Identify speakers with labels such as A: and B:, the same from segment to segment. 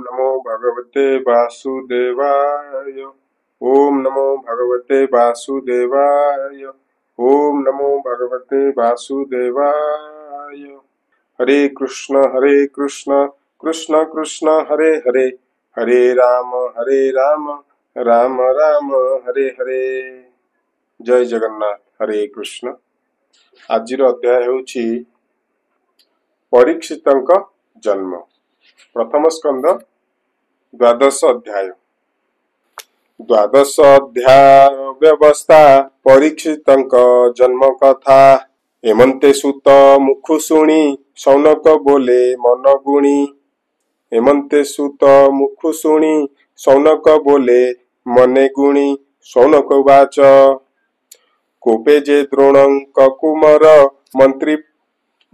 A: नमो भगवते वासुदेवाय। ओम नमो भगवते वासुदेवाय। ओम नमो भगवते वासुदेवाय। हरे कृष्ण कृष्ण कृष्ण हरे हरे, हरे राम राम राम हरे हरे। जय जगन्नाथ। हरे कृष्ण। आजिर अध्याय होछि परीक्षितंक जन्म। प्रथम स्कंद द्वादश अध्याय। द्वादश अध्याय व्यवस्था परीक्षितंक जन्म कथा। हेमंते सुत मुखु शुणी शौनक बोले मन गुणी। हेमंते सुत मुखु शुणी शौनक बोले मने गुणी। शौनक उवाच कोपे जे द्रोणं ककुमर मंत्री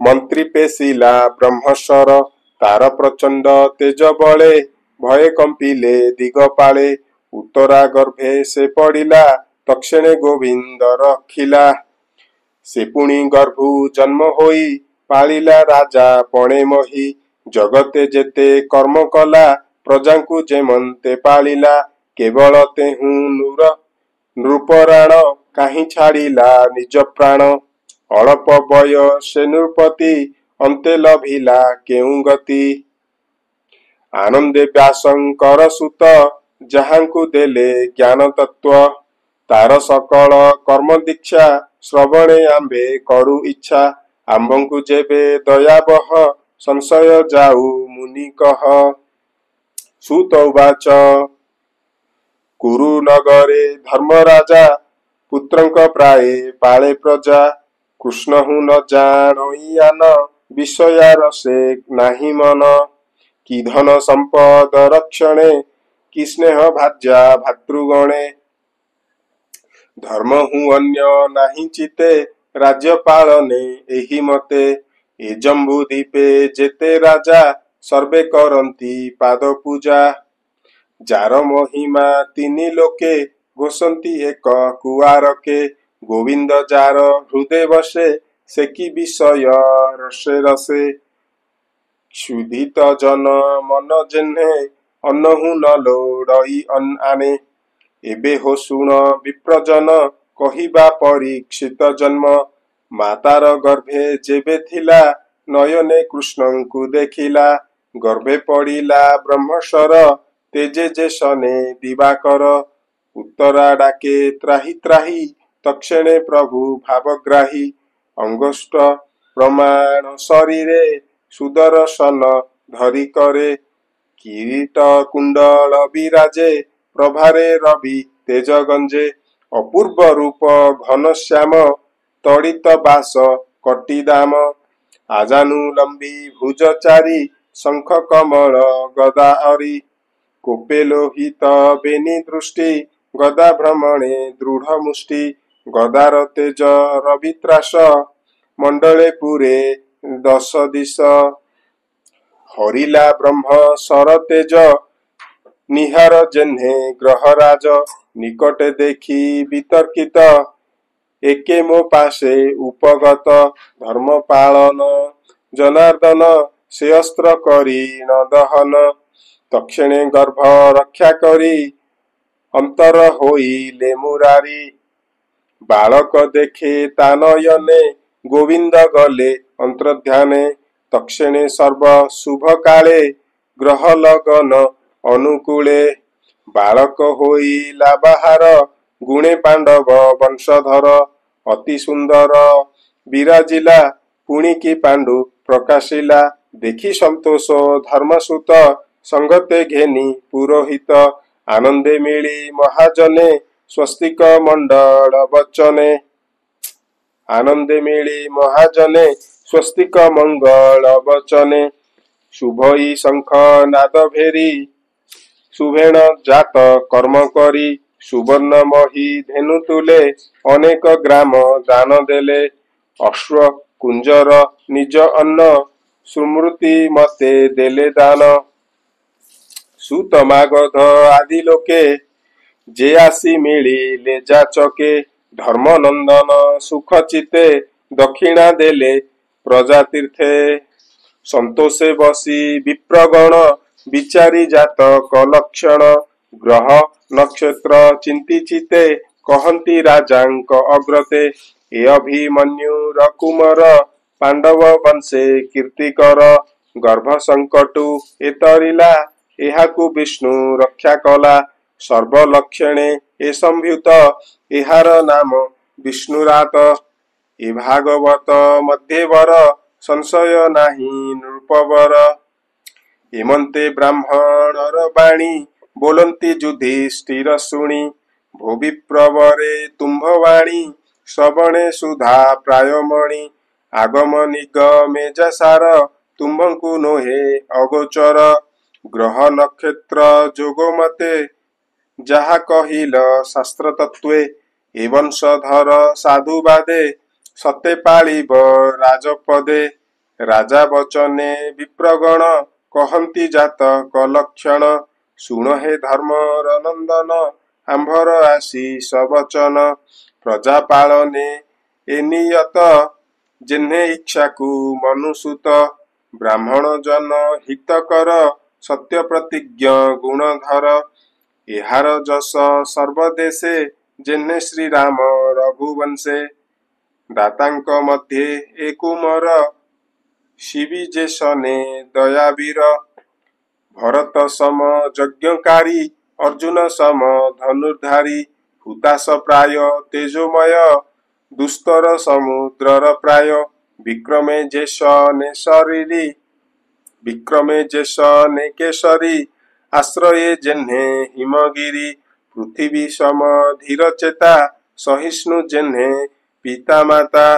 A: मंत्री पेशिला ब्रह्मस्वर। तार प्रचंड तेज बले भये कंपिले दिगपाले। उत्तरा गर्भे से पड़िला तक्षणे गोविंद रखिला। से पुणी गर्भु जन्म होई पालिला राजा पणे मही। जगते जेते कर्म कला प्रजांकु जेमंते पालिला। केवल तेहु नृपराण काहि छाड़िला निज प्राण। अल्प बयसे नृपति अंते लभिला केउ गति। आनंदे व्यासंकर सुत जहांकु देले ज्ञान तत्व। तार सकल कर्म दीक्षा श्रवणे आंबे करु इच्छा। आंबंकु जेबे दयाबह संशय जाऊ मुनि कह। सुत उवाच कुरु नगरे धर्मराजा पुत्रंक प्राये पाळे प्रजा। कृष्ण हूँ न जान विषयार से नाही मन। कि धन संपद रक्षणे कि स्नेह भाज्या भातृगणे। धर्म हूँ अन्य नाही चिते राज्य पालने एहि मते। ए जम्बू दीपे जेते राजा सर्वे करंती पाद पूजा। जार महिमा तिनि लोके घोषंती एक कुआरके। गोविंद जार हृदय बसे से कि विषय रसे रसे। क्षुधित जन मन जेन्हे अन्नहु न लोड़ई आने। एबे हो सुन विप्रजन कहिबा परीक्षित जन्म। मातार गर्भे जेबे थिला नयने कृष्णंकु देखिला। गर्भे पड़िला ब्रह्मस्वर तेजे जे सने दिवाकर। उत्तरा डाके त्राही त्राही तक्षणे प्रभु भावग्राही। अंगुष्ठ प्रमाण शरीरे सुदर्शन धरी करे। किरीट कुंडल विराजे प्रभारे रवि तेज गंजे। अपूर्व रूप घन श्याम तड़ित बास कटी दाम। आजानुलंबी भुज चारी शंख कमल गदा अरी। कोपे लोहित बेनी दृष्टि गदा भ्रमणे दृढ़ मुष्टि। गदार तेज रवित्रास मंडले पुरे दश दिश। हरिला ब्रह्म सर तेज निहार जेन्हे ग्रहराज। निकटे देखी वितर्कित एके मो पाशे उपगत। धर्म पालन जनार्दन से अस्त्र करी न दहन। तक्षणे गर्भ रक्षा करी अंतर होइले मुरारी। बालक देखे तानयने गोविंद गले अंतर्ध्याने। तक्षणे सर्व शुभ काले ग्रह लगन अनुकूले। बालक होइला बाहार गुणे पांडव वंशधर। अति सुंदर विराजिला पुणिकी पांडु प्रकाशिला। देखी संतोष धर्मसुत संगते घेनी पुरोहित। आनंदे मिली महाजने स्वस्तिक मंडल वचने। आनंदे मिली महाजने स्वस्तिक मंगल वचने। शुभई शंख नाद भेरी शुभेण जात कर्म करी। सुवर्ण मही धेनु तुले अनेक ग्राम दान देले। अश्व कुंजर निज अन्न सुमृति मते देले दान। सुत मागध आदि लोके जे आसी मिलिले जाचके। धर्म नंदन सुख चिते दक्षिणा देले प्रजा तीर्थे। संतोषे बसी विप्रगण विचारी जातक लक्षण ग्रह नक्षत्र चिंती चिते कहती राजांक अग्रते ए अभिमन्यु रकुमर पांडव वंशे कीर्तिकर गर्भ संकटु एतरिला एहाकु विष्णु रक्षा कला सर्वलक्षणे ए संभूत एहार नाम विष्णुरात ए भागवत मध्यवर संशय नाही नृपवर हेमंते ब्राह्मणर बाणी बोलंती युधिष्ठिर शुणी भोवि प्रवरे तुम्भवाणी श्रवणे सुधा प्रायमणि आगम निगमे जसार तुम्भंकु नोहे अगोचर ग्रह नक्षत्र जोगो मते जहा कहिल शास्त्र तत्वे ए वंशधर साधुवादे सते पालिब राजपदे राजा वचने विप्रगण कहती जातक लक्षण शुण हे धर्मर नंदन आंभर आशीष वचन प्रजा पालने ए नियत जिन्हे इच्छाकु मनुसुत ब्राह्मण जन हितकर सत्य प्रतिज्ञ गुणधर एहार जस सर्वदेशे जिन्हे श्री राम रघुवंशे दातांक मध्ये ए कुमर शिविजेशने दयावीर भरत सम यज्ञकारी अर्जुन सम धनुर्धारी हुताश प्राय तेजोमय दुस्तर समुद्रर प्राय विक्रमे जेश ने शरीरी विक्रमे जेश ने केशरी आश्रये जेन्हे हिमगिरी पृथ्वी सम धीर चेता सहिष्णु जेन्हे पिता माता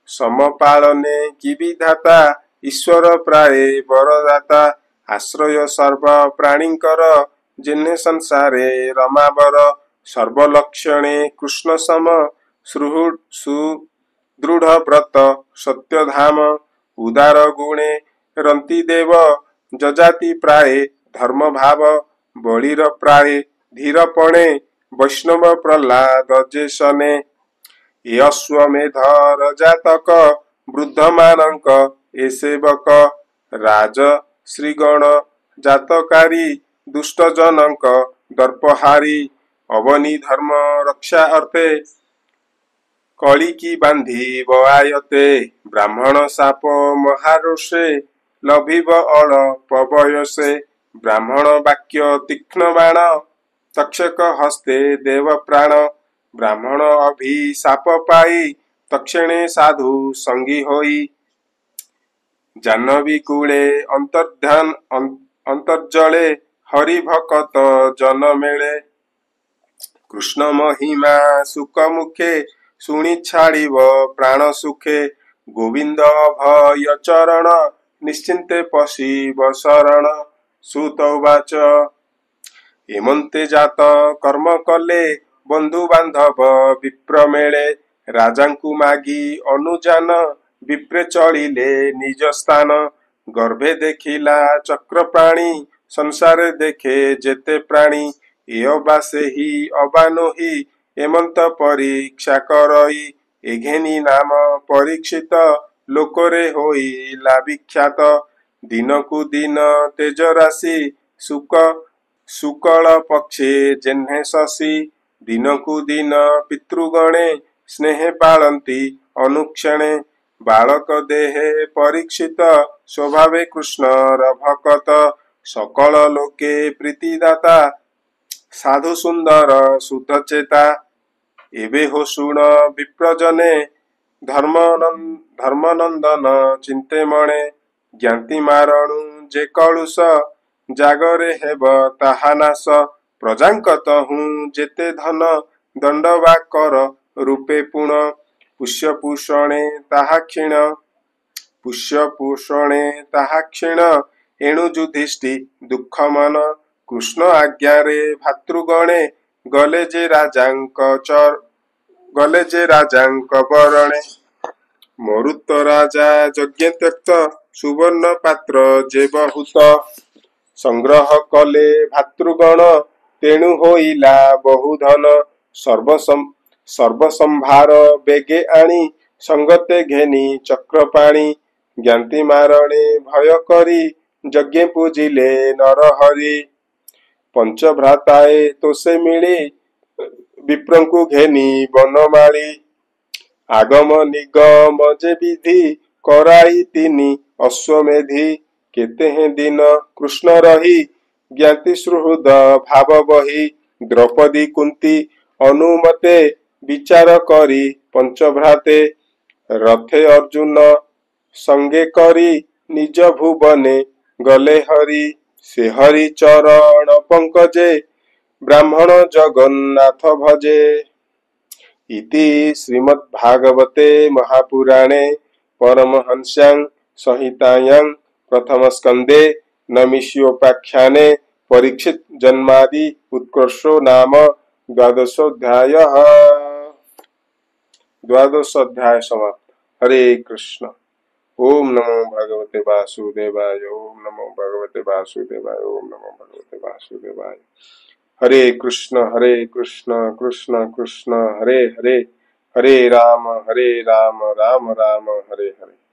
A: समपालने की विधाता ईश्वर प्राय वरदाता आश्रय सर्व प्राणीकर जिन्हे संसारे रमावर सर्वलक्षणे कृष्ण सम सुदृढ़ व्रत सत्यधाम उदार गुणे रंती देव जजाति प्राय धर्म भाव बलिर प्राय धीरपणे वैष्णव प्रहलाद जेसने ए अश्वमेधर जातक वृद्धमानंक ए सेवक राज श्रीगण जातकारी दुष्ट जनक दर्पहारी अवनी धर्म रक्षा अर्थे कली की बांधी आयते ब्राह्मण साप महारुषे लभिब अल पवयसे ब्राह्मण वाक्य तीक्ष्ण बाण तक्षक हस्ते देव प्राण ब्राह्मण अभिशाप पाई तक्षणे साधु संगी होई जाह्नवी कूले अंतर्ध्यान अंतर्जले हरि भकत जन मेले कृष्ण महिमा सुख मुखे शुणी छाड़िब प्राण सुखे गोविंद भय चरण निश्चिंते पशिब शरण सुतवाच हेमंते जात कर्म कले बंधु बांधव विप्र मेले राजांकु मागी अनुजान विप्रे चलिले निज स्थान गर्भे देखिला चक्र प्राणी संसारे देखे जेते प्राणी ए अबा सेही अबा नोही हेमंत परीक्षा करई एघेनी नाम परीक्षित लोकरे होइला विख्यात दिनकु दिन तेज राशि शुक्ल पक्षे जेन्हे शशि दिनकु दिन पितृगणे स्नेहे पालंती अनुक्षणे बालक देहे परीक्षित स्वभावे कृष्णर भकत सकल लोके प्रीतिदाता साधु सुंदर शुद्ध चेता एबे हो शुण विप्रजने धर्मनंदन चिंते मणे ज्ञाति मारणु जे कलुष जागरे हेब ताहा नाश प्रजांक तहु जेते धन दंड वा कर रूपे पुण पुष्यभूषणे ताहा क्षीण एणु युधिष्ठि दुख मन कृष्ण आज्ञारे भातृगणे गले जे राजांक बरणे मरुत राजा यज्ञ त्यक्त सुवर्ण पात्र जे बहुत संग्रह कले भातृगण तेणु होइला बहुधन सर्वसंभार बेगे आणी संगते घेनी चक्रपाणी ज्ञाति मारणे भय करी यज्ञ पूजिले नर हरि पंच भ्राताए तो से मिली विप्रंकु घेनी बनमाली आगम निगम जे विधि कराई तिनी अश्वमेधि केते हैं दिन कृष्ण रही ज्ञाति सुहृद भाव बही द्रौपदी कुंती अनुमते विचार करी पंचभ्राते रथे अर्जुन संगे करी निज भुवने गले हरि से हरि चरण पंकजे ब्राह्मण जगन्नाथ भजे इति श्रीमद्भागवते महापुराणे परमहंस्यां संहितायां प्रथम स्कंदे नमिष्योपाख्याने परीक्षित जन्मादि उत्कर्षो नाम द्वादशोऽध्यायः। द्वादशोऽध्याय समाप्त। हरे कृष्ण। ओम नमो भगवते वासुदेवाय। ओम नमो भगवते वासुदेवाय। ओम नमो भगवते वासुदेवाय। हरे कृष्ण कृष्ण कृष्ण हरे हरे, हरे राम राम राम हरे हरे।